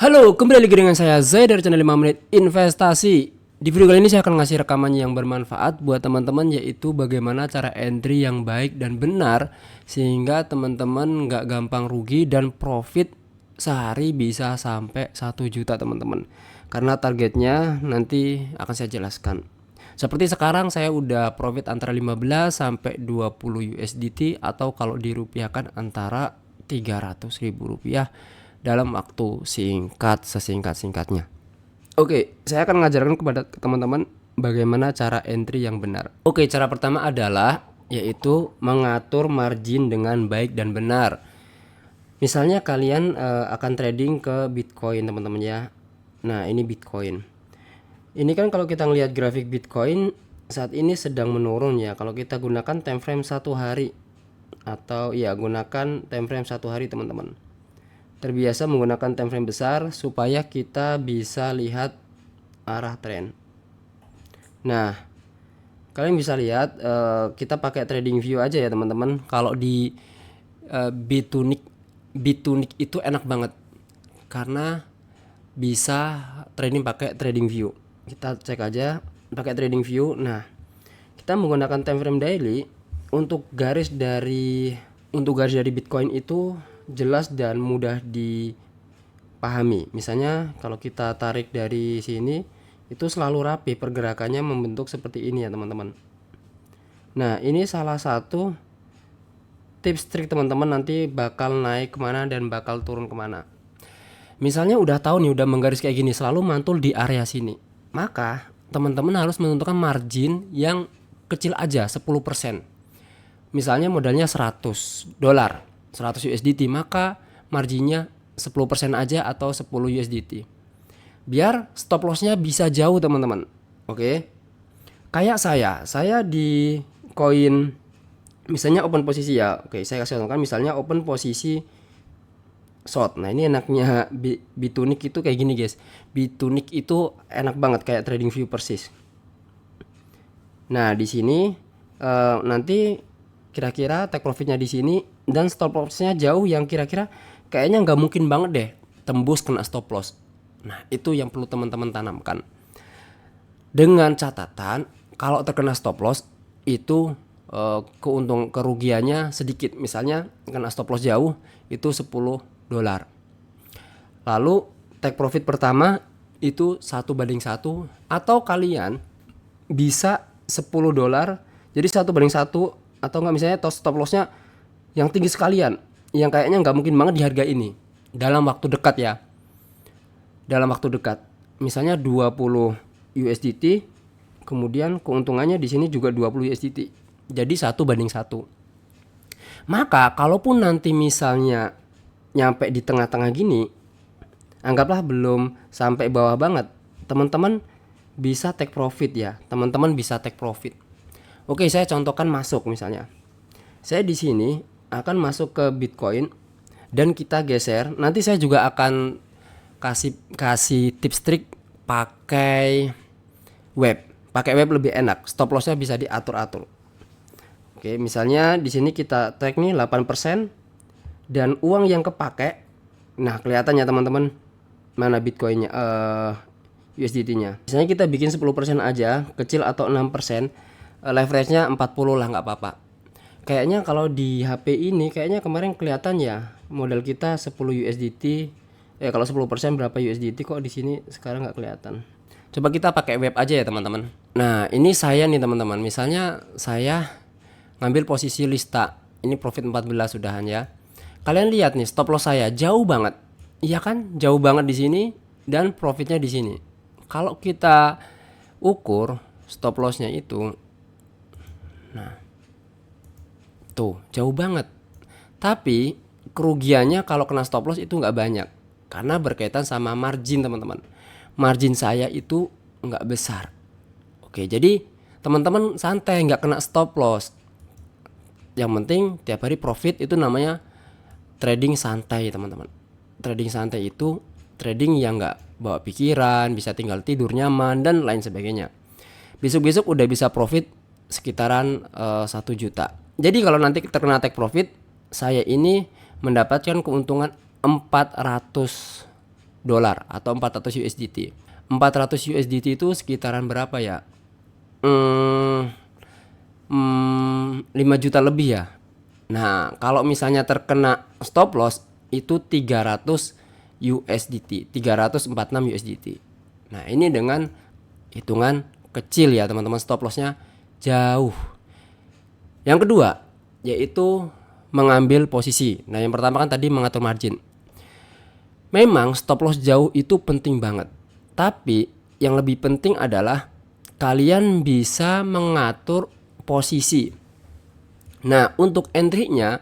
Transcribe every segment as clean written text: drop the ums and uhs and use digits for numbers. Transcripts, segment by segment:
Halo, kembali lagi dengan saya Zai dari channel 5 Menit Investasi. Di video kali ini saya akan ngasih rekaman yang bermanfaat buat teman-teman, yaitu bagaimana cara entry yang baik dan benar sehingga teman-teman nggak gampang rugi dan profit sehari bisa sampai 1 juta teman-teman. Karena targetnya nanti akan saya jelaskan. Seperti sekarang saya udah profit antara 15 sampai 20 USDT atau kalau dirupiahkan antara 300.000 rupiah dalam waktu singkat, sesingkat-singkatnya. Oke, saya akan mengajarkan kepada teman-teman bagaimana cara entry yang benar. Oke, cara pertama adalah yaitu mengatur margin dengan baik dan benar. Misalnya kalian akan trading ke Bitcoin teman-teman ya. Nah, ini Bitcoin. Ini kan kalau kita ngelihat grafik Bitcoin saat ini sedang menurun ya. Kalau kita gunakan time frame 1 hari atau ya gunakan time frame 1 hari teman-teman. Terbiasa menggunakan time frame besar supaya kita bisa lihat arah tren. Nah, kalian bisa lihat kita pakai trading view aja ya teman-teman. Kalau di Bitunic itu enak banget karena bisa trading pakai trading view. Kita cek aja pakai trading view. Nah, kita menggunakan time frame daily untuk garis dari Bitcoin itu jelas dan mudah dipahami. Misalnya kalau kita tarik dari sini itu selalu rapi pergerakannya, membentuk seperti ini ya teman-teman. Nah, ini salah satu tips trik teman-teman, nanti bakal naik kemana dan bakal turun kemana. Misalnya udah tahu nih, udah menggaris kayak gini selalu mantul di area sini, maka teman-teman harus menentukan margin yang kecil aja, 10%. Misalnya modalnya $100, 100 USDT, maka marginnya 10% aja atau 10 USDT. Biar stop lossnya bisa jauh teman-teman. Oke. Kayak saya di koin misalnya open posisi ya. Oke, saya kasih contohkan misalnya open posisi short. Nah, ini enaknya Bitunic itu kayak gini, guys. Bitunic itu enak banget kayak trading view persis. Nah, di sini nanti kira-kira take profitnya di sini dan stop lossnya jauh, yang kira-kira kayaknya nggak mungkin banget deh tembus kena stop loss. Nah, itu yang perlu teman-teman tanamkan. Dengan catatan kalau terkena stop loss itu kerugiannya sedikit. Misalnya kena stop loss jauh itu $10. Lalu take profit pertama itu 1/1, atau kalian bisa $10 jadi 1/1, atau enggak misalnya stop lossnya yang tinggi sekalian yang kayaknya nggak mungkin banget di harga ini dalam waktu dekat ya, dalam waktu dekat misalnya 20 USDT, kemudian keuntungannya di sini juga 20 USDT, jadi 1/1. Maka kalaupun nanti misalnya nyampe di tengah-tengah gini, anggaplah belum sampai bawah banget, teman-teman bisa take profit ya, teman-teman bisa take profit. Oke, saya contohkan masuk misalnya. Saya di sini akan masuk ke Bitcoin dan kita geser. Nanti saya juga akan kasih tips trik pakai web. Pakai web lebih enak. Stop lossnya bisa diatur-atur. Oke, misalnya di sini kita track nih 8% dan uang yang kepake. Nah, kelihatannya teman-teman mana Bitcoinnya, USDT-nya. Misalnya kita bikin 10% aja, kecil atau 6%. Leverage-nya 40 lah, nggak apa-apa. Kayaknya kalau di HP ini kayaknya kemarin kelihatan ya modal kita 10 USDT. Kalau 10% berapa USDT, kok di sini sekarang nggak kelihatan. Coba kita pakai web aja ya teman-teman. Nah, ini saya nih teman-teman. Misalnya saya ngambil posisi lista. Ini profit 14 sudahan ya. Kalian lihat nih stop loss saya jauh banget. Iya kan? Jauh banget di sini dan profitnya di sini. Kalau kita ukur stop lossnya itu, nah, tuh jauh banget. Tapi kerugiannya kalau kena stop loss itu nggak banyak karena berkaitan sama margin teman-teman. Margin saya itu nggak besar. Oke, jadi teman-teman santai, nggak kena stop loss. Yang penting tiap hari profit, itu namanya trading santai teman-teman. Trading santai itu trading yang nggak bawa pikiran, bisa tinggal tidur nyaman dan lain sebagainya. Besok-besok udah bisa profit sekitaran 1 juta. Jadi kalau nanti terkena take profit, saya ini mendapatkan keuntungan 400 dolar atau 400 USDT. 400 USDT itu sekitaran berapa ya? 5 juta lebih ya. Nah, kalau misalnya terkena stop loss itu 300 USDT, 346 USDT. Nah, ini dengan hitungan kecil ya teman-teman, stop lossnya jauh. Yang kedua yaitu mengambil posisi. Nah, yang pertama kan tadi mengatur margin. Memang stop loss jauh itu penting banget. Tapi yang lebih penting adalah kalian bisa mengatur posisi. Nah, untuk entry-nya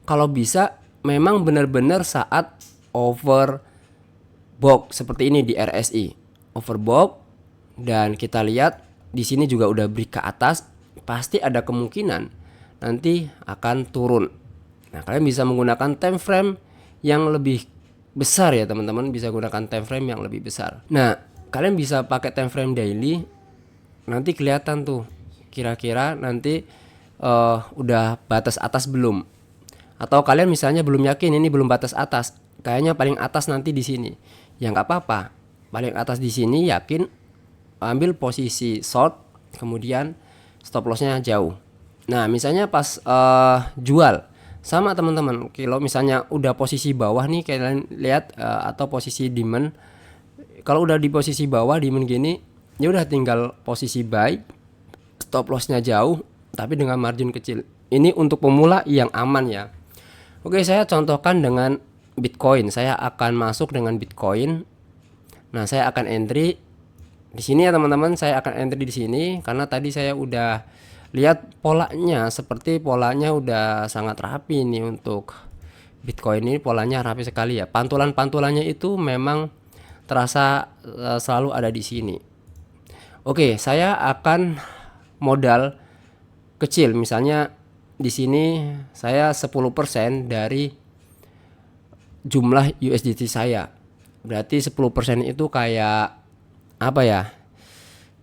kalau bisa memang benar-benar saat overbought seperti ini di RSI. Overbought dan kita lihat di sini juga udah break ke atas, pasti ada kemungkinan nanti akan turun. Nah, kalian bisa menggunakan time frame yang lebih besar ya teman-teman, bisa gunakan time frame yang lebih besar. Nah, kalian bisa pakai time frame daily. Nanti kelihatan tuh kira-kira nanti udah batas atas belum. Atau kalian misalnya belum yakin ini belum batas atas, kayaknya paling atas nanti di sini. Ya nggak apa-apa. Paling atas di sini yakin, ambil posisi short, kemudian stop lossnya jauh. Nah, misalnya pas jual sama teman-teman, kalau misalnya udah posisi bawah nih kalian lihat atau posisi demand, kalau udah di posisi bawah demand gini, ya udah tinggal posisi buy, stop lossnya jauh tapi dengan margin kecil. Ini untuk pemula yang aman ya. Oke, saya contohkan dengan Bitcoin. Saya akan masuk dengan Bitcoin. Nah, saya akan entry di sini ya teman-teman. Saya akan entry di sini karena tadi saya udah lihat polanya, seperti polanya udah sangat rapi nih untuk Bitcoin ini, polanya rapi sekali ya. Pantulan-pantulannya itu memang terasa selalu ada di sini. Oke, saya akan modal kecil, misalnya di sini saya 10% dari jumlah USDT saya. Berarti 10% itu kayak apa ya?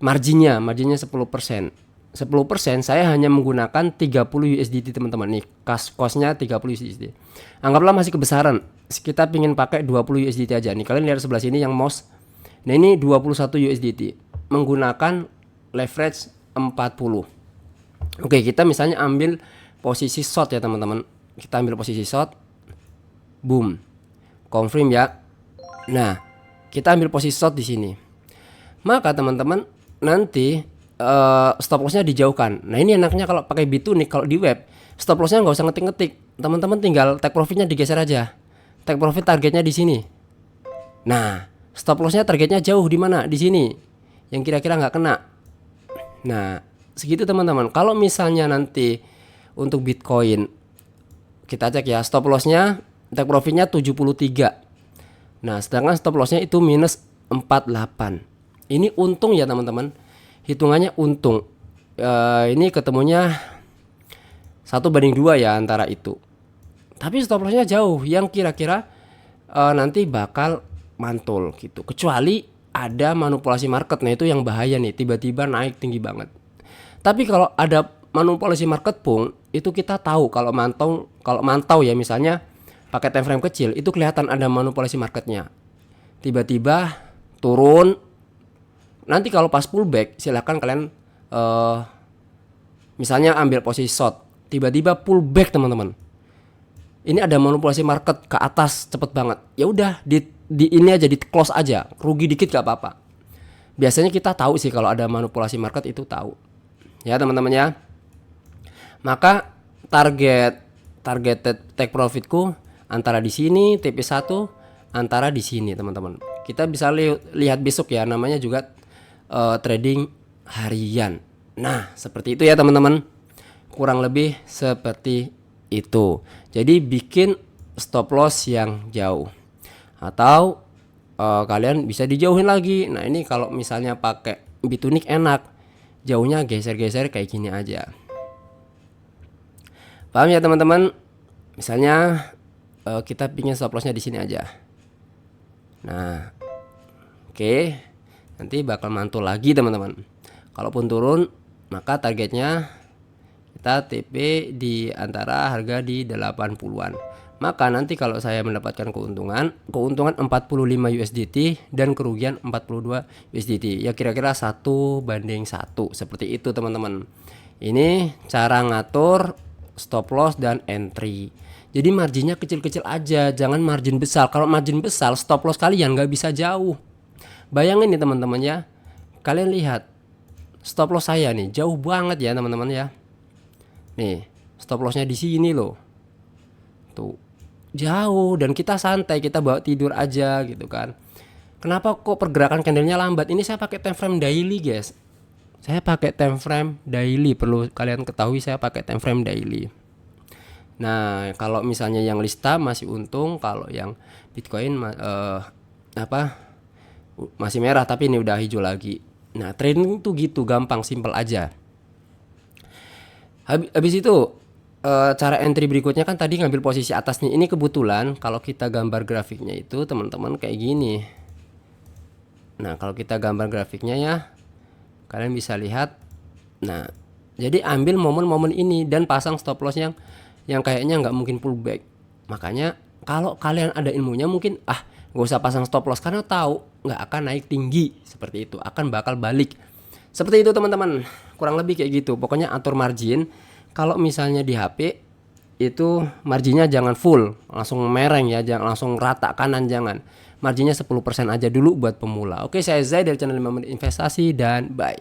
Marginnya 10%. 10% saya hanya menggunakan 30 USDT teman-teman nih. Cost-nya 30 USDT. Anggaplah masih kebesaran. Kita pingin pakai 20 USDT aja. Nih kalian lihat sebelah sini yang mouse. Nah, ini 21 USDT menggunakan leverage 40. Oke, kita misalnya ambil posisi short ya teman-teman. Kita ambil posisi short. Boom. Confirm ya. Nah, kita ambil posisi short di sini. Maka teman-teman nanti stop lossnya dijauhkan. Nah, ini enaknya kalau pakai Bitunik, kalau di web stop lossnya nggak usah ngetik-ngetik. Teman-teman tinggal take profitnya digeser aja. Take profit targetnya di sini. Nah, stop lossnya targetnya jauh di mana? Di sini. Yang kira-kira nggak kena. Nah, segitu teman-teman. Kalau misalnya nanti untuk Bitcoin kita cek ya, stop lossnya take profitnya 73. Nah, sedangkan stop lossnya itu minus 48. Ini untung ya teman-teman. Hitungannya untung. Ini ketemunya 1:2 ya antara itu. Tapi stop lossnya jauh, yang kira-kira nanti bakal mantul gitu. Kecuali ada manipulasi market. Nah, itu yang bahaya nih, tiba-tiba naik tinggi banget. Tapi kalau ada manipulasi market pun, itu kita tahu kalau mantau ya, misalnya pakai time frame kecil, itu kelihatan ada manipulasi marketnya. Tiba-tiba turun. Nanti kalau pas pullback, silahkan kalian misalnya ambil posisi short, tiba-tiba pullback teman-teman. Ini ada manipulasi market ke atas cepet banget. Ya udah di ini aja, di close aja, rugi dikit gak apa-apa. Biasanya kita tahu sih kalau ada manipulasi market, itu tahu. Ya teman-teman ya. Maka target take profitku antara di sini, TP1 antara di sini teman-teman. Kita bisa lihat besok ya, namanya juga trading harian. Nah, seperti itu ya teman-teman. Kurang lebih seperti itu. Jadi bikin stop loss yang jauh. Atau kalian bisa dijauhin lagi. Nah, ini kalau misalnya pakai Bitunik enak. Jauhnya geser-geser kayak gini aja. Paham ya teman-teman? Misalnya kita pingin stop lossnya di sini aja. Nah, oke. Nanti bakal mantul lagi teman-teman. Kalaupun turun, maka targetnya kita TP di antara harga di 80-an. Maka nanti kalau saya mendapatkan keuntungan 45 USDT dan kerugian 42 USDT. Ya kira-kira 1:1 seperti itu teman-teman. Ini cara ngatur stop loss dan entry. Jadi marginnya kecil-kecil aja, jangan margin besar. Kalau margin besar, stop loss kalian nggak bisa jauh. Bayangin nih teman-teman ya, kalian lihat stop loss saya nih jauh banget ya teman-teman ya. Nih stop lossnya di sini loh, tuh jauh, dan kita santai, kita bawa tidur aja gitu kan. Kenapa kok pergerakan candlenya lambat? Ini saya pakai time frame daily guys. Saya pakai time frame daily, perlu kalian ketahui saya pakai time frame daily. Nah, kalau misalnya yang lista masih untung, kalau yang Bitcoin masih merah, tapi ini udah hijau lagi. Nah, trading tuh gitu, gampang, simple aja. Habis itu cara entry berikutnya kan tadi ngambil posisi atas nih. Ini kebetulan kalau kita gambar grafiknya itu teman-teman kayak gini. Nah, kalau kita gambar grafiknya ya, kalian bisa lihat. Nah, jadi ambil momen-momen ini dan pasang stop loss yang kayaknya nggak mungkin pullback. Makanya kalau kalian ada ilmunya mungkin nggak usah pasang stop loss, karena tahu nggak akan naik tinggi seperti itu, akan bakal balik. Seperti itu teman-teman, kurang lebih kayak gitu. Pokoknya atur margin. Kalau misalnya di HP itu marginnya jangan full, langsung mereng ya, jangan langsung rata kanan, jangan. Marginnya 10% aja dulu buat pemula. Oke, saya Zai dari channel 5 Menit Investasi dan bye.